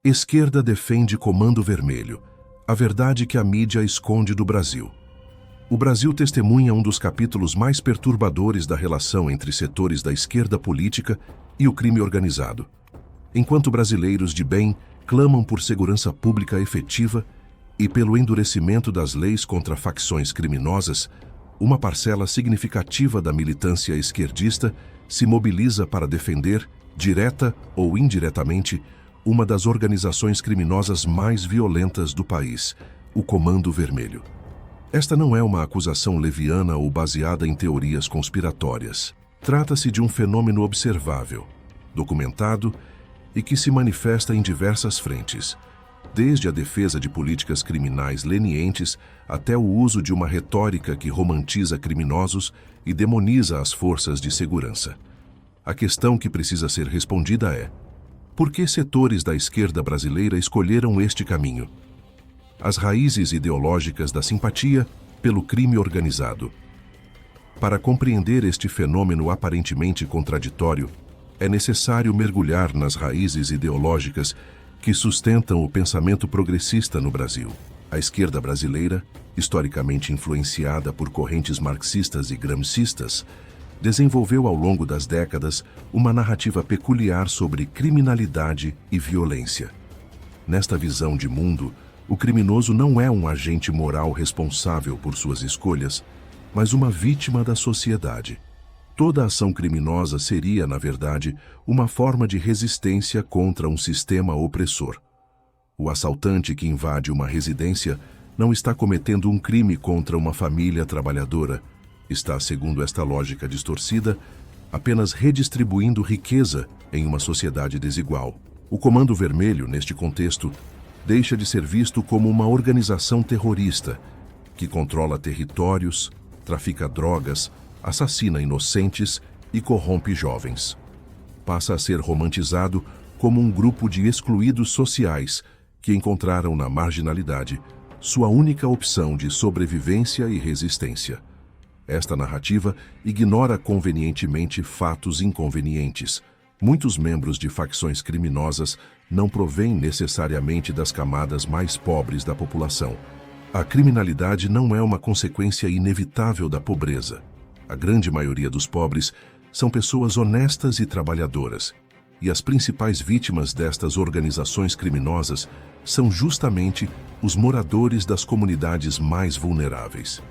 Esquerda defende Comando Vermelho, a verdade que a mídia esconde do Brasil. O Brasil testemunha um dos capítulos mais perturbadores da relação entre setores da esquerda política e o crime organizado. Enquanto brasileiros de bem clamam por segurança pública efetiva e pelo endurecimento das leis contra facções criminosas, uma parcela significativa da militância esquerdista se mobiliza para defender, direta ou indiretamente, uma das organizações criminosas mais violentas do país, o Comando Vermelho. Esta não é uma acusação leviana ou baseada em teorias conspiratórias. Trata-se de um fenômeno observável, documentado e que se manifesta em diversas frentes, desde a defesa de políticas criminais lenientes até o uso de uma retórica que romantiza criminosos e demoniza as forças de segurança. A questão que precisa ser respondida é: por que setores da esquerda brasileira escolheram este caminho? As raízes ideológicas da simpatia pelo crime organizado. Para compreender este fenômeno aparentemente contraditório, é necessário mergulhar nas raízes ideológicas que sustentam o pensamento progressista no Brasil. A esquerda brasileira, historicamente influenciada por correntes marxistas e gramscistas, desenvolveu ao longo das décadas uma narrativa peculiar sobre criminalidade e violência. Nesta visão de mundo, o criminoso não é um agente moral responsável por suas escolhas, mas uma vítima da sociedade. Toda ação criminosa seria, na verdade, uma forma de resistência contra um sistema opressor. O assaltante que invade uma residência não está cometendo um crime contra uma família trabalhadora. Está, segundo esta lógica distorcida, apenas redistribuindo riqueza em uma sociedade desigual. O Comando Vermelho, neste contexto, deixa de ser visto como uma organização terrorista que controla territórios, trafica drogas, assassina inocentes e corrompe jovens. Passa a ser romantizado como um grupo de excluídos sociais que encontraram na marginalidade sua única opção de sobrevivência e resistência. Esta narrativa ignora convenientemente fatos inconvenientes. Muitos membros de facções criminosas não provêm necessariamente das camadas mais pobres da população. A criminalidade não é uma consequência inevitável da pobreza. A grande maioria dos pobres são pessoas honestas e trabalhadoras, e as principais vítimas destas organizações criminosas são justamente os moradores das comunidades mais vulneráveis.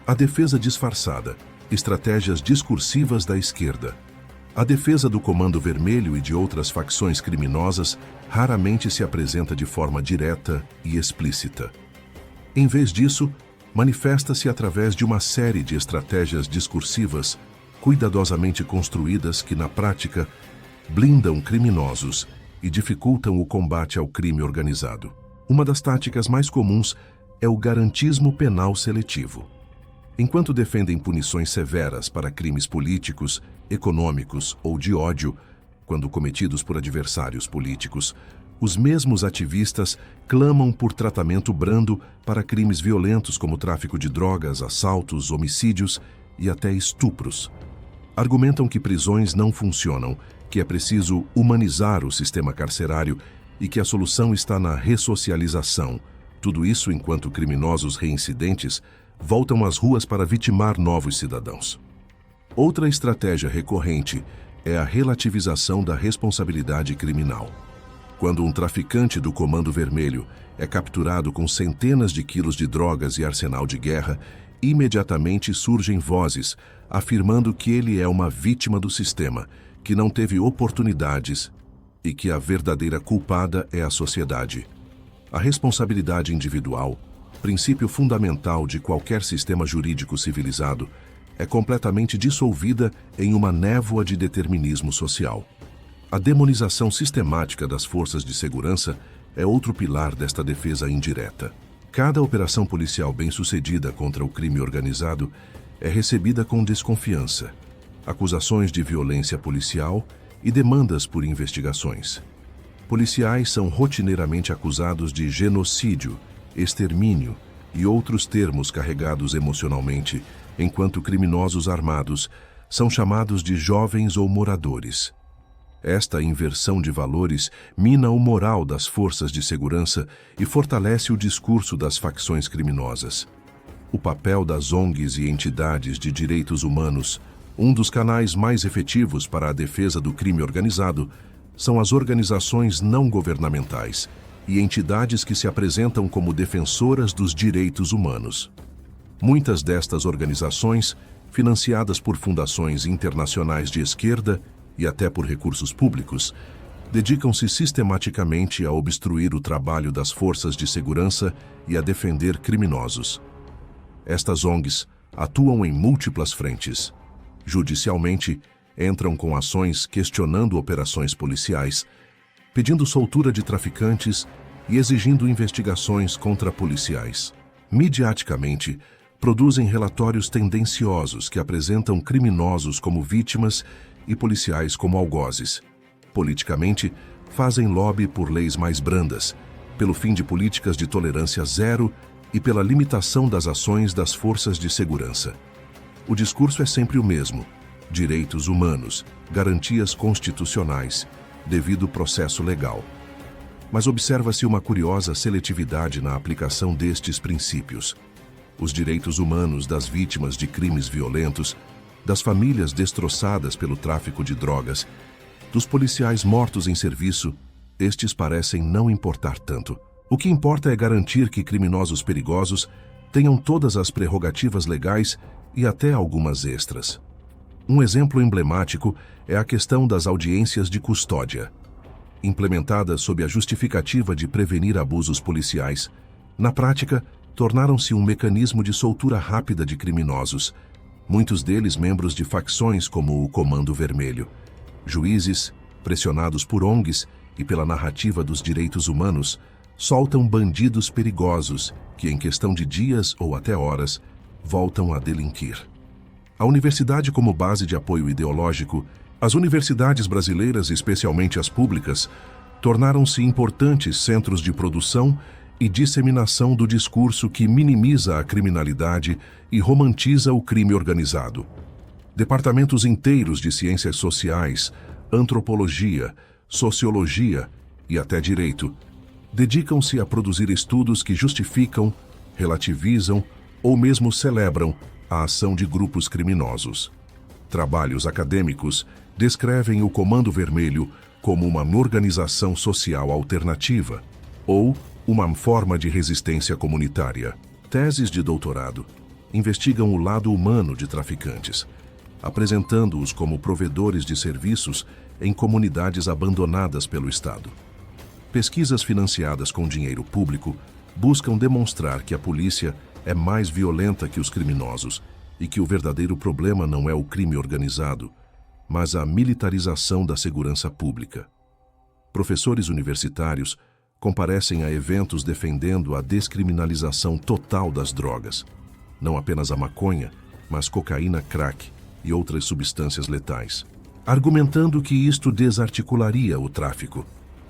A defesa disfarçada, estratégias discursivas da esquerda. A defesa do Comando Vermelho e de outras facções criminosas raramente se apresenta de forma direta e explícita. Em vez disso, manifesta-se através de uma série de estratégias discursivas cuidadosamente construídas que, na prática, blindam criminosos e dificultam o combate ao crime organizado. Uma das táticas mais comuns é o garantismo penal seletivo. Enquanto defendem punições severas para crimes políticos, econômicos ou de ódio, quando cometidos por adversários políticos, os mesmos ativistas clamam por tratamento brando para crimes violentos como tráfico de drogas, assaltos, homicídios e até estupros. Argumentam que prisões não funcionam, que é preciso humanizar o sistema carcerário e que a solução está na ressocialização. Tudo isso enquanto criminosos reincidentes voltam às ruas para vitimar novos cidadãos. Outra estratégia recorrente é a relativização da responsabilidade criminal. Quando um traficante do Comando Vermelho é capturado com centenas de quilos de drogas e arsenal de guerra, imediatamente surgem vozes afirmando que ele é uma vítima do sistema, que não teve oportunidades e que a verdadeira culpada é a sociedade. A responsabilidade individual, princípio fundamental de qualquer sistema jurídico civilizado, é completamente dissolvida em uma névoa de determinismo social. A demonização sistemática das forças de segurança é outro pilar desta defesa indireta. Cada operação policial bem-sucedida contra o crime organizado é recebida com desconfiança, acusações de violência policial e demandas por investigações. Policiais são rotineiramente acusados de genocídio, extermínio e outros termos carregados emocionalmente, enquanto criminosos armados são chamados de jovens ou moradores. Esta inversão de valores mina o moral das forças de segurança e fortalece o discurso das facções criminosas. O papel das ONGs e entidades de direitos humanos, um dos canais mais efetivos para a defesa do crime organizado, são as organizações não governamentais e entidades que se apresentam como defensoras dos direitos humanos. Muitas destas organizações, financiadas por fundações internacionais de esquerda e até por recursos públicos, dedicam-se sistematicamente a obstruir o trabalho das forças de segurança e a defender criminosos. Estas ONGs atuam em múltiplas frentes. Judicialmente, entram com ações questionando operações policiais, pedindo soltura de traficantes e exigindo investigações contra policiais. Midiaticamente, produzem relatórios tendenciosos que apresentam criminosos como vítimas e policiais como algozes. Politicamente, fazem lobby por leis mais brandas, pelo fim de políticas de tolerância zero e pela limitação das ações das forças de segurança. O discurso é sempre o mesmo: direitos humanos, garantias constitucionais, devido processo legal. Mas observa-se uma curiosa seletividade na aplicação destes princípios. Os direitos humanos das vítimas de crimes violentos, das famílias destroçadas pelo tráfico de drogas, dos policiais mortos em serviço, estes parecem não importar tanto. O que importa é garantir que criminosos perigosos tenham todas as prerrogativas legais e até algumas extras. Um exemplo emblemático é a questão das audiências de custódia. Implementadas sob a justificativa de prevenir abusos policiais, na prática, tornaram-se um mecanismo de soltura rápida de criminosos, muitos deles membros de facções como o Comando Vermelho. Juízes, pressionados por ONGs e pela narrativa dos direitos humanos, soltam bandidos perigosos que, em questão de dias ou até horas, voltam a delinquir. A universidade como base de apoio ideológico, as universidades brasileiras, especialmente as públicas, tornaram-se importantes centros de produção e disseminação do discurso que minimiza a criminalidade e romantiza o crime organizado. Departamentos inteiros de ciências sociais, antropologia, sociologia e até direito dedicam-se a produzir estudos que justificam, relativizam ou mesmo celebram a ação de grupos criminosos. Trabalhos acadêmicos descrevem o Comando Vermelho como uma organização social alternativa ou uma forma de resistência comunitária. Teses de doutorado investigam o lado humano de traficantes, apresentando-os como provedores de serviços em comunidades abandonadas pelo Estado. Pesquisas financiadas com dinheiro público buscam demonstrar que a polícia é mais violenta que os criminosos e que o verdadeiro problema não é o crime organizado, mas a militarização da segurança pública. Professores universitários comparecem a eventos defendendo a descriminalização total das drogas, não apenas a maconha, mas cocaína, crack e outras substâncias letais, argumentando que isto desarticularia o tráfico,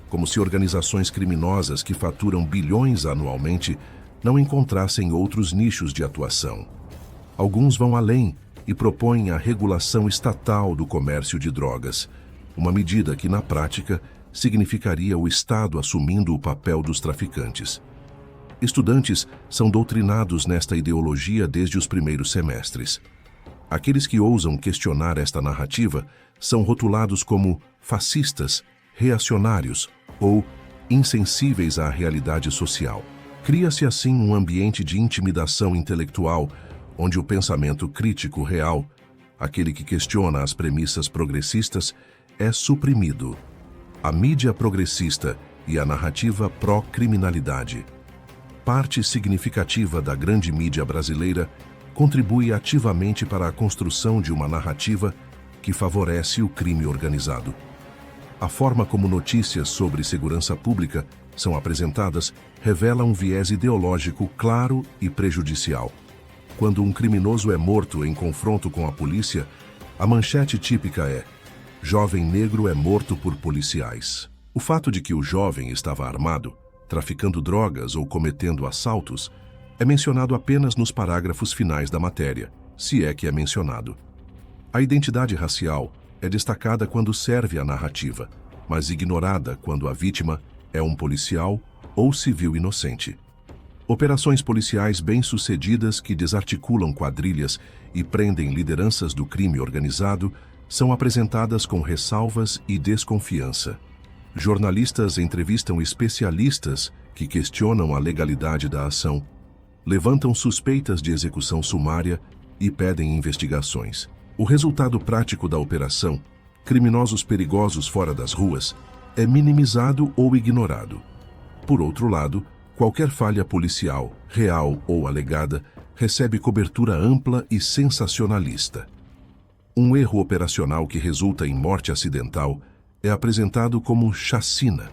como se organizações criminosas que faturam bilhões anualmente não encontrassem outros nichos de atuação. Alguns vão além e propõem a regulação estatal do comércio de drogas, uma medida que, na prática, significaria o Estado assumindo o papel dos traficantes. Estudantes são doutrinados nesta ideologia desde os primeiros semestres. Aqueles que ousam questionar esta narrativa são rotulados como fascistas, reacionários ou insensíveis à realidade social. Cria-se assim um ambiente de intimidação intelectual, onde o pensamento crítico real, aquele que questiona as premissas progressistas, é suprimido. A mídia progressista e a narrativa pró-criminalidade. Parte significativa da grande mídia brasileira contribui ativamente para a construção de uma narrativa que favorece o crime organizado. A forma como notícias sobre segurança pública são apresentadas revela um viés ideológico claro e prejudicial. Quando um criminoso é morto em confronto com a polícia, a manchete típica é: jovem negro é morto por policiais. O fato de que o jovem estava armado, traficando drogas ou cometendo assaltos, é mencionado apenas nos parágrafos finais da matéria, se é que é mencionado. A identidade racial é destacada quando serve à narrativa, mas ignorada quando a vítima é um policial ou civil inocente. Operações policiais bem-sucedidas que desarticulam quadrilhas e prendem lideranças do crime organizado são apresentadas com ressalvas e desconfiança. Jornalistas entrevistam especialistas que questionam a legalidade da ação, levantam suspeitas de execução sumária e pedem investigações. O resultado prático da operação, criminosos perigosos fora das ruas, é minimizado ou ignorado. Por outro lado, qualquer falha policial, real ou alegada, recebe cobertura ampla e sensacionalista. Um erro operacional que resulta em morte acidental é apresentado como chacina.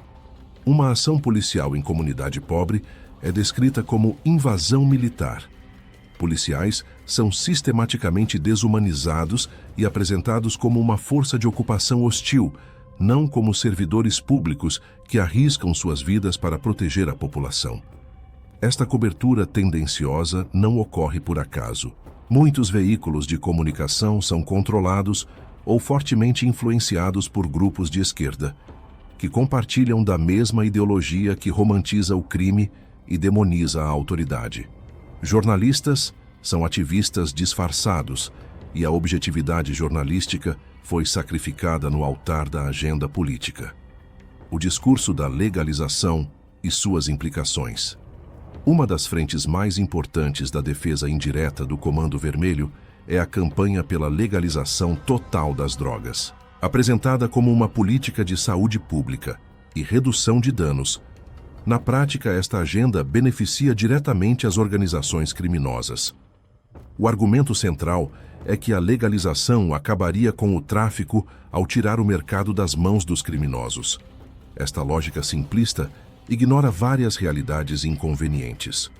Uma ação policial em comunidade pobre é descrita como invasão militar. Policiais são sistematicamente desumanizados e apresentados como uma força de ocupação hostil, não como servidores públicos que arriscam suas vidas para proteger a população. Esta cobertura tendenciosa não ocorre por acaso. Muitos veículos de comunicação são controlados ou fortemente influenciados por grupos de esquerda, que compartilham da mesma ideologia que romantiza o crime e demoniza a autoridade. Jornalistas são ativistas disfarçados e a objetividade jornalística foi sacrificada no altar da agenda política. O discurso da legalização e suas implicações. Uma das frentes mais importantes da defesa indireta do Comando Vermelho é a campanha pela legalização total das drogas. Apresentada como uma política de saúde pública e redução de danos, na prática esta agenda beneficia diretamente as organizações criminosas. O argumento central é que a legalização acabaria com o tráfico ao tirar o mercado das mãos dos criminosos. Esta lógica simplista ignora várias realidades inconvenientes.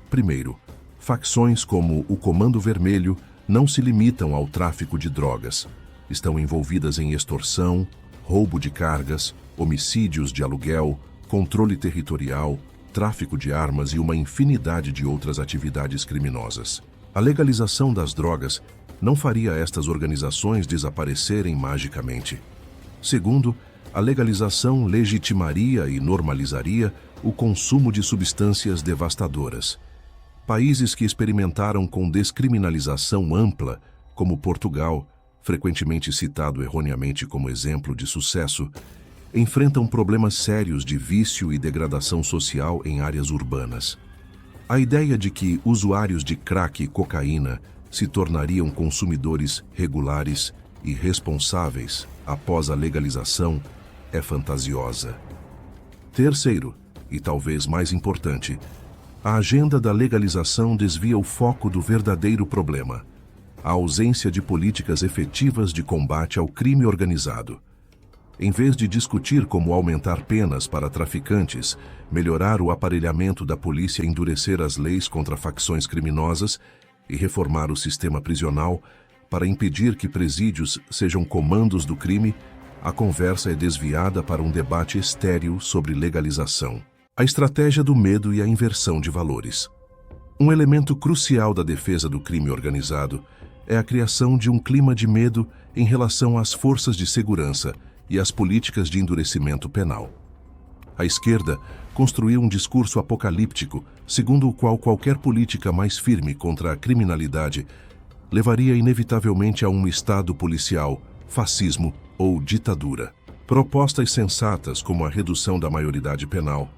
Primeiro, facções como o Comando Vermelho não se limitam ao tráfico de drogas. Estão envolvidas em extorsão, roubo de cargas, homicídios de aluguel, controle territorial, tráfico de armas e uma infinidade de outras atividades criminosas. A legalização das drogas não faria estas organizações desaparecerem magicamente. Segundo, a legalização legitimaria e normalizaria o consumo de substâncias devastadoras. Países que experimentaram com descriminalização ampla, como Portugal, frequentemente citado erroneamente como exemplo de sucesso, enfrentam problemas sérios de vício e degradação social em áreas urbanas. A ideia de que usuários de crack e cocaína se tornariam consumidores regulares e responsáveis após a legalização é fantasiosa. Terceiro, e talvez mais importante, a agenda da legalização desvia o foco do verdadeiro problema, a ausência de políticas efetivas de combate ao crime organizado. Em vez de discutir como aumentar penas para traficantes, melhorar o aparelhamento da polícia, endurecer as leis contra facções criminosas e reformar o sistema prisional para impedir que presídios sejam comandos do crime, a conversa é desviada para um debate estéril sobre legalização. A estratégia do medo e a inversão de valores. Um elemento crucial da defesa do crime organizado é a criação de um clima de medo em relação às forças de segurança e às políticas de endurecimento penal. A esquerda construiu um discurso apocalíptico, segundo o qual qualquer política mais firme contra a criminalidade levaria inevitavelmente a um estado policial, fascismo ou ditadura. Propostas sensatas como a redução da maioridade penal,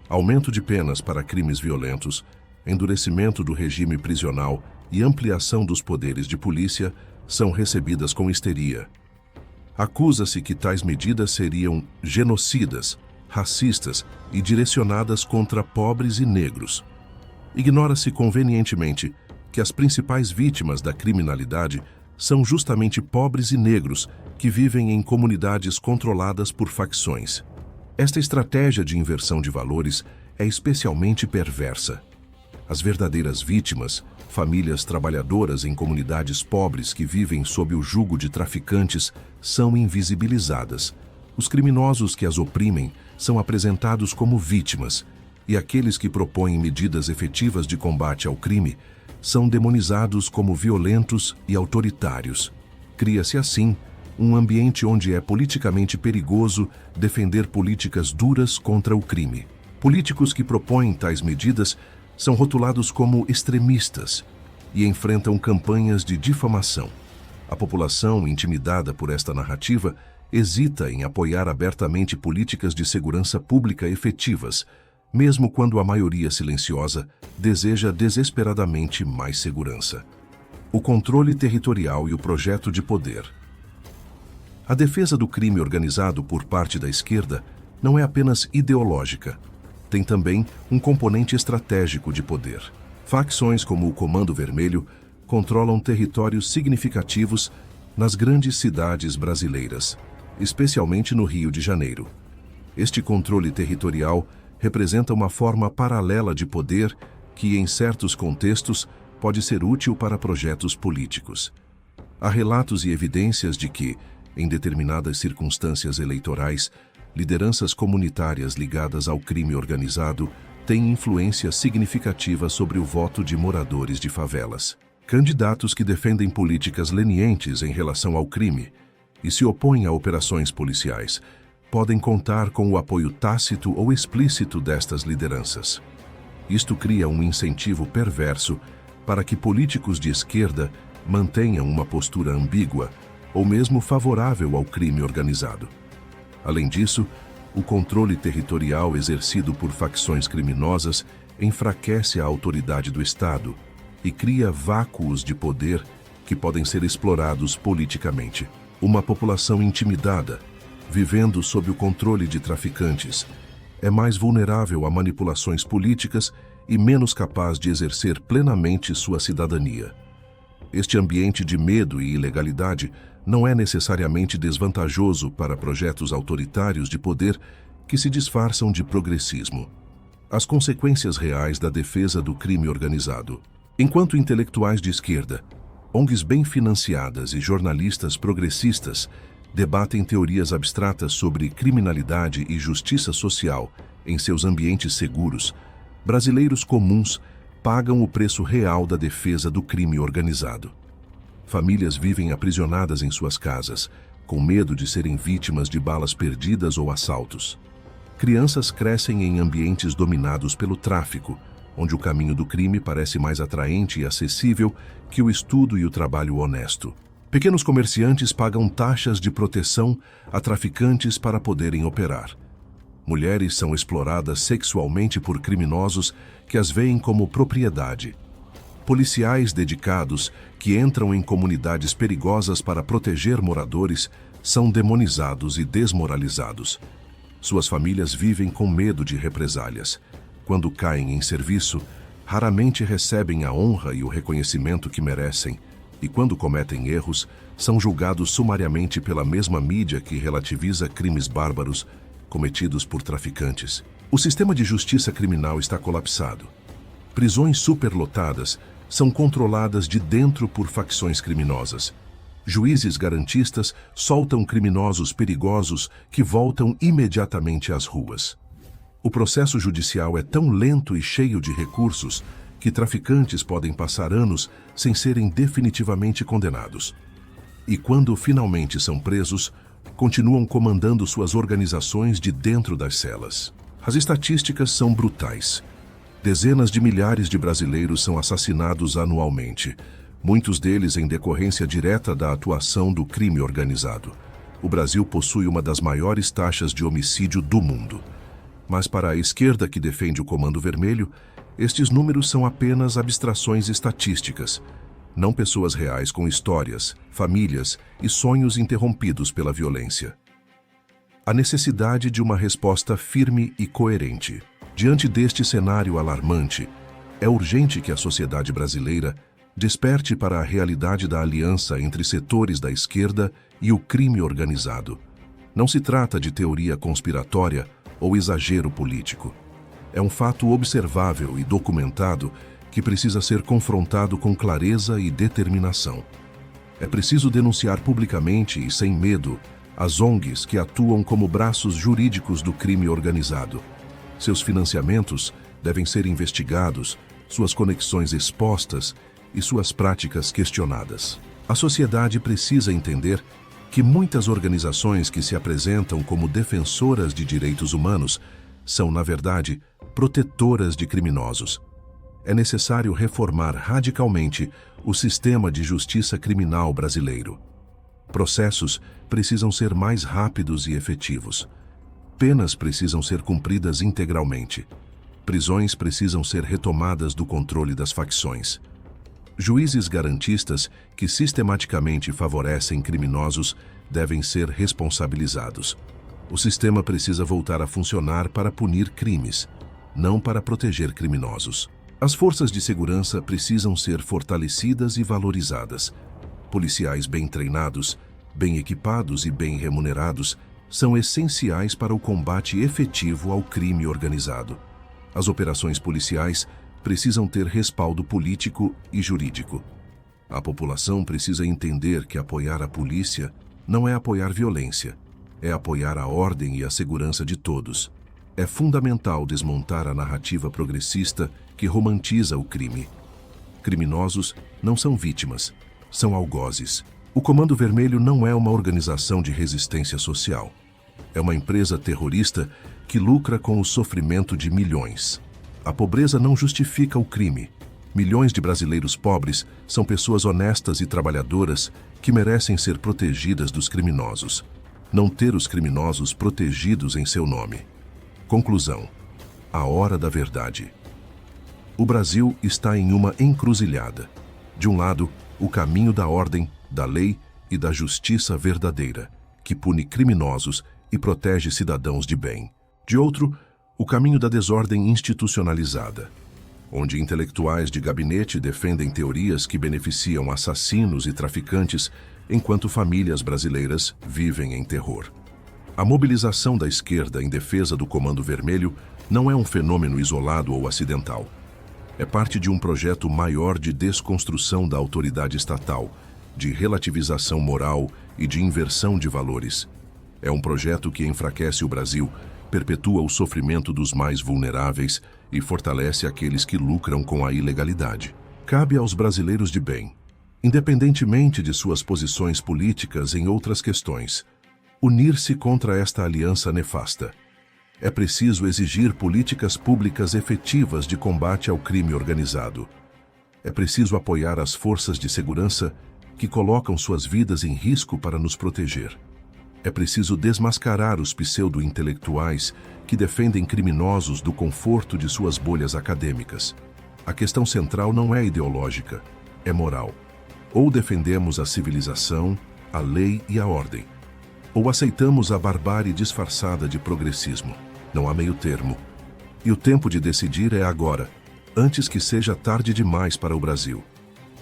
aumento de penas para crimes violentos, endurecimento do regime prisional e ampliação dos poderes de polícia são recebidas com histeria. Acusa-se que tais medidas seriam genocidas, racistas e direcionadas contra pobres e negros. Ignora-se convenientemente que as principais vítimas da criminalidade são justamente pobres e negros que vivem em comunidades controladas por facções. Esta estratégia de inversão de valores é especialmente perversa. As verdadeiras vítimas, famílias trabalhadoras em comunidades pobres que vivem sob o jugo de traficantes, são invisibilizadas. Os criminosos que as oprimem são apresentados como vítimas, e aqueles que propõem medidas efetivas de combate ao crime são demonizados como violentos e autoritários. Cria-se assim um ambiente onde é politicamente perigoso defender políticas duras contra o crime. Políticos que propõem tais medidas são rotulados como extremistas e enfrentam campanhas de difamação. A população, intimidada por esta narrativa, hesita em apoiar abertamente políticas de segurança pública efetivas, mesmo quando a maioria silenciosa deseja desesperadamente mais segurança. O controle territorial e o projeto de poder. A defesa do crime organizado por parte da esquerda não é apenas ideológica. Tem também um componente estratégico de poder. Facções como o Comando Vermelho controlam territórios significativos nas grandes cidades brasileiras, especialmente no Rio de Janeiro. Este controle territorial representa uma forma paralela de poder que, em certos contextos, pode ser útil para projetos políticos. Há relatos e evidências de que, em determinadas circunstâncias eleitorais, lideranças comunitárias ligadas ao crime organizado têm influência significativa sobre o voto de moradores de favelas. Candidatos que defendem políticas lenientes em relação ao crime e se opõem a operações policiais podem contar com o apoio tácito ou explícito destas lideranças. Isto cria um incentivo perverso para que políticos de esquerda mantenham uma postura ambígua ou mesmo favorável ao crime organizado. Além disso, o controle territorial exercido por facções criminosas enfraquece a autoridade do Estado e cria vácuos de poder que podem ser explorados politicamente. Uma população intimidada, vivendo sob o controle de traficantes, é mais vulnerável a manipulações políticas e menos capaz de exercer plenamente sua cidadania. Este ambiente de medo e ilegalidade não é necessariamente desvantajoso para projetos autoritários de poder que se disfarçam de progressismo. As consequências reais da defesa do crime organizado. Enquanto intelectuais de esquerda, ONGs bem financiadas e jornalistas progressistas debatem teorias abstratas sobre criminalidade e justiça social em seus ambientes seguros, brasileiros comuns pagam o preço real da defesa do crime organizado. Famílias vivem aprisionadas em suas casas, com medo de serem vítimas de balas perdidas ou assaltos. Crianças crescem em ambientes dominados pelo tráfico, onde o caminho do crime parece mais atraente e acessível que o estudo e o trabalho honesto. Pequenos comerciantes pagam taxas de proteção a traficantes para poderem operar. Mulheres são exploradas sexualmente por criminosos que as veem como propriedade. Policiais dedicados que entram em comunidades perigosas para proteger moradores são demonizados e desmoralizados. Suas famílias vivem com medo de represálias. Quando caem em serviço, raramente recebem a honra e o reconhecimento que merecem, e quando cometem erros, são julgados sumariamente pela mesma mídia que relativiza crimes bárbaros cometidos por traficantes. O sistema de justiça criminal está colapsado. Prisões superlotadas são controladas de dentro por facções criminosas. Juízes garantistas soltam criminosos perigosos que voltam imediatamente às ruas. O processo judicial é tão lento e cheio de recursos que traficantes podem passar anos sem serem definitivamente condenados. E quando finalmente são presos, continuam comandando suas organizações de dentro das celas. As estatísticas são brutais. Dezenas de milhares de brasileiros são assassinados anualmente, muitos deles em decorrência direta da atuação do crime organizado. O Brasil possui uma das maiores taxas de homicídio do mundo. Mas para a esquerda que defende o Comando Vermelho, estes números são apenas abstrações estatísticas, não pessoas reais com histórias, famílias e sonhos interrompidos pela violência. A necessidade de uma resposta firme e coerente. Diante deste cenário alarmante, é urgente que a sociedade brasileira desperte para a realidade da aliança entre setores da esquerda e o crime organizado. Não se trata de teoria conspiratória ou exagero político. É um fato observável e documentado que precisa ser confrontado com clareza e determinação. É preciso denunciar publicamente e sem medo as ONGs que atuam como braços jurídicos do crime organizado. Seus financiamentos devem ser investigados, suas conexões expostas e suas práticas questionadas. A sociedade precisa entender que muitas organizações que se apresentam como defensoras de direitos humanos são, na verdade, protetoras de criminosos. É necessário reformar radicalmente o sistema de justiça criminal brasileiro. Processos precisam ser mais rápidos e efetivos. Penas precisam ser cumpridas integralmente. Prisões precisam ser retomadas do controle das facções. Juízes garantistas que sistematicamente favorecem criminosos devem ser responsabilizados. O sistema precisa voltar a funcionar para punir crimes, não para proteger criminosos. As forças de segurança precisam ser fortalecidas e valorizadas. Policiais bem treinados, bem equipados e bem remunerados são essenciais para o combate efetivo ao crime organizado. As operações policiais precisam ter respaldo político e jurídico. A população precisa entender que apoiar a polícia não é apoiar violência, é apoiar a ordem e a segurança de todos. É fundamental desmontar a narrativa progressista que romantiza o crime. Criminosos não são vítimas, são algozes. O Comando Vermelho não é uma organização de resistência social. É uma empresa terrorista que lucra com o sofrimento de milhões. A pobreza não justifica o crime. Milhões de brasileiros pobres são pessoas honestas e trabalhadoras que merecem ser protegidas dos criminosos. Não ter os criminosos protegidos em seu nome. Conclusão: a hora da verdade. O Brasil está em uma encruzilhada. De um lado, o caminho da ordem, da lei e da justiça verdadeira, que pune criminosos e protege cidadãos de bem. De outro, o caminho da desordem institucionalizada, onde intelectuais de gabinete defendem teorias que beneficiam assassinos e traficantes, enquanto famílias brasileiras vivem em terror. A mobilização da esquerda em defesa do Comando Vermelho não é um fenômeno isolado ou acidental. É parte de um projeto maior de desconstrução da autoridade estatal, de relativização moral e de inversão de valores. É um projeto que enfraquece o Brasil, perpetua o sofrimento dos mais vulneráveis e fortalece aqueles que lucram com a ilegalidade. Cabe aos brasileiros de bem, independentemente de suas posições políticas em outras questões, unir-se contra esta aliança nefasta. É preciso exigir políticas públicas efetivas de combate ao crime organizado. É preciso apoiar as forças de segurança que colocam suas vidas em risco para nos proteger. É preciso desmascarar os pseudo-intelectuais que defendem criminosos do conforto de suas bolhas acadêmicas. A questão central não é ideológica, é moral. Ou defendemos a civilização, a lei e a ordem, ou aceitamos a barbárie disfarçada de progressismo. Não há meio termo. E o tempo de decidir é agora, antes que seja tarde demais para o Brasil.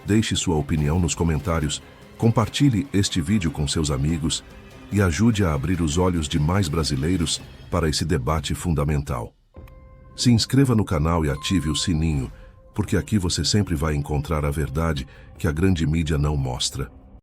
Deixe sua opinião nos comentários, compartilhe este vídeo com seus amigos e ajude a abrir os olhos de mais brasileiros para esse debate fundamental. Se inscreva no canal e ative o sininho, porque aqui você sempre vai encontrar a verdade que a grande mídia não mostra.